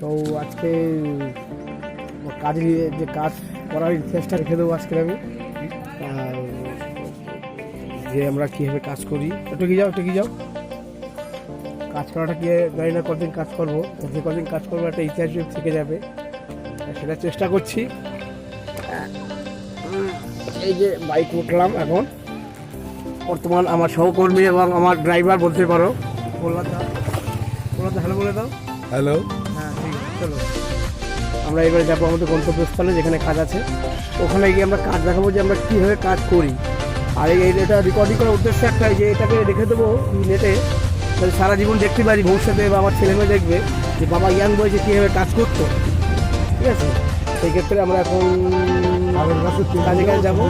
তো আজকে কাজের যে কাজ করার ইতিহাসটা রেখে দেবো আজকে আমি, যে আমরা কীভাবে কাজ করি। একটু কি যাও কাজ করাটা কি জানি না কতদিন কাজ করবো, যে কদিন কাজ করবো একটা ইতিহাস থেকে যাবে, সেটা চেষ্টা করছি। এই যে বাইক উঠলাম এখন, বর্তমান আমার সহকর্মী এবং আমার ড্রাইভার বলতে পারো। বললাম হ্যালো বলে দাও। হ্যালো। হ্যাঁ ঠিক আছে, চলো আমরা এবারে যাবো আমাদের গন্তব্যস্থলে যেখানে কাজ আছে। ওখানে গিয়ে আমরা কাজ দেখাবো যে আমরা কীভাবে কাজ করি। আর এটা রেকর্ডিং করার উদ্দেশ্য একটাই, যে এটাকে রেখে দেবো নেটে, তাহলে সারা জীবন দেখতে পারি ভবিষ্যতে, বা আমার ছেলেমেয়ে দেখবে যে বাবা ইয়াং বয়সে কীভাবে কাজ করতো। ঠিক আছে, সেই ক্ষেত্রে আমরা এখন কাজে যাবো,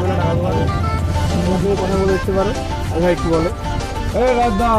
কথা বলে দেখতে পারো। আর ভাই কী বলো? রাজদা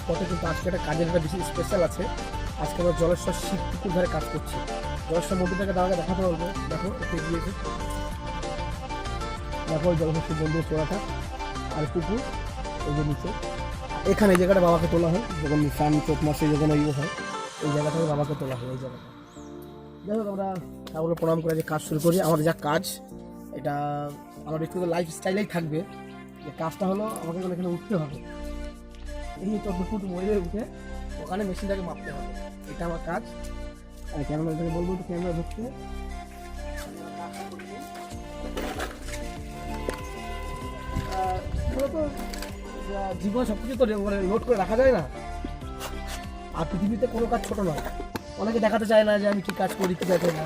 স্পটে, কিন্তু আজকে একটা কাজের একটা বেশি স্পেশাল আছে। আজকে আমরা জলেশ্বর শিব পুকুর ধারে কাজ করছি। জলেশ্বর মন্দির থেকে দাদাকে দেখাতে বলবো, দেখো একটু গিয়েছে, দেখো জলেশ্বর শিব মন্দির চোরাটা আর পুকুর ওই যে নিচে। এখানে এই জায়গাটা বাবাকে তোলা হয় যখন সান চোখ মাসে যখন ওই হয়, এই জায়গা থেকে বাবাকে তোলা হয় এই জায়গাটা। যাই হোক, আমরা ঠাকুরকে প্রণাম করে যে কাজ শুরু করি। আমাদের যা কাজ, এটা আমার ব্যক্তিগত লাইফ স্টাইলেই থাকবে। যে কাজটা হলো আমাকে এখানে উঠতে হবে, এই 14 ফুট মরে উঠে ওখানে মেশিনটাকে মাপতে হবে, এটা আমার কাজ। আর ক্যামেরা থেকে বলবো তো ক্যামেরা ধরতে, জীবন সব কিছু তো নোট করে রাখা যায় না। আর পৃথিবীতে কোনো কাজ ছোট নয়। অনেকে দেখাতে চায় না যে আমি কী কাজ করি, কী কাজ না।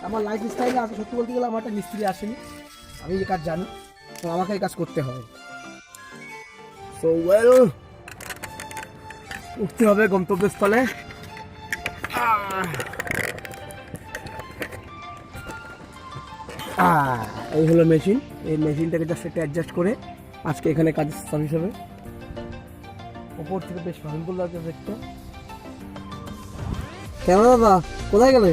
আমার লাইফ স্টাইলে আছে, সত্যি বলতে গেলে আমার একটা মিস্ত্রি আসেনি, আমি এই কাজ জানি, তো আমাকে এই কাজ করতে হবে। সো ওয়েল, উঠতে হবে গন্তব্যস্থলে। এই হলো মেশিন, এই মেশিনটাকে জাস্ট একটা অ্যাডজাস্ট করে আজকে এখানে কাজ সার্ভিস হবে। ওপর থেকে বেশ সুন্দর লাগছে দেখতে। ক্যামেরা দাদা কোথায় গেলে?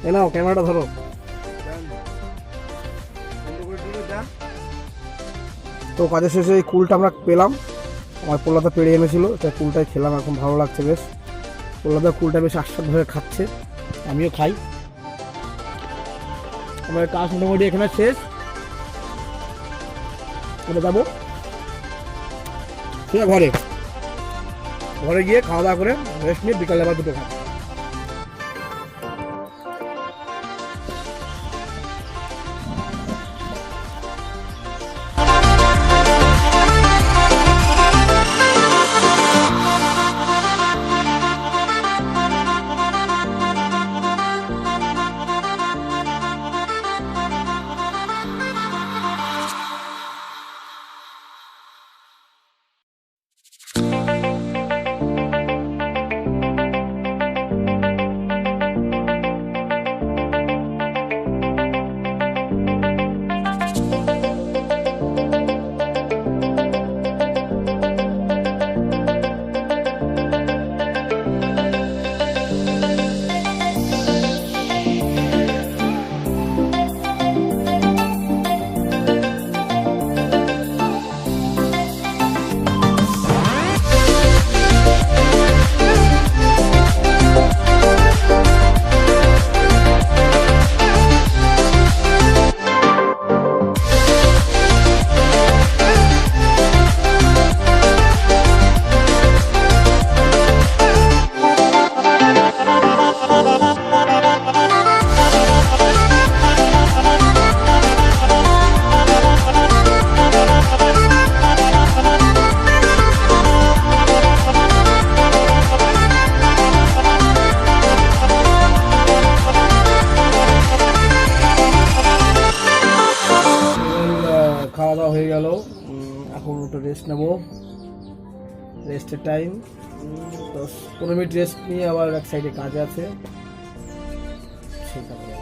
এ নাও ক্যামেরাটা ধরো। তো কাজের শেষে এই কুলটা আমরা পেলাম, আমার পোলাদা পেড়ে এনেছিল, তাই কুলটাই খেলাম, এখন ভালো লাগছে বেশ। পোলাদা কুলটা বেশ আস্বাদভাবে খাচ্ছে, আমিও খাই। আমার কাজ মোটামুটি এখানে শেষ, আমরা যাবো ঘরে, ঘরে গিয়ে খাওয়া দাওয়া করে রেস্ট নিয়ে বিকালে আবার দুটো খাবো। খাওয়া দাওয়া হয়ে গেল, এখন একটু রেস্ট নেবো, রেস্টের টাইম 10-15 মিনিট রেস্ট নিয়ে আবার এক সাইডে কাজ আছে, সেই কাজে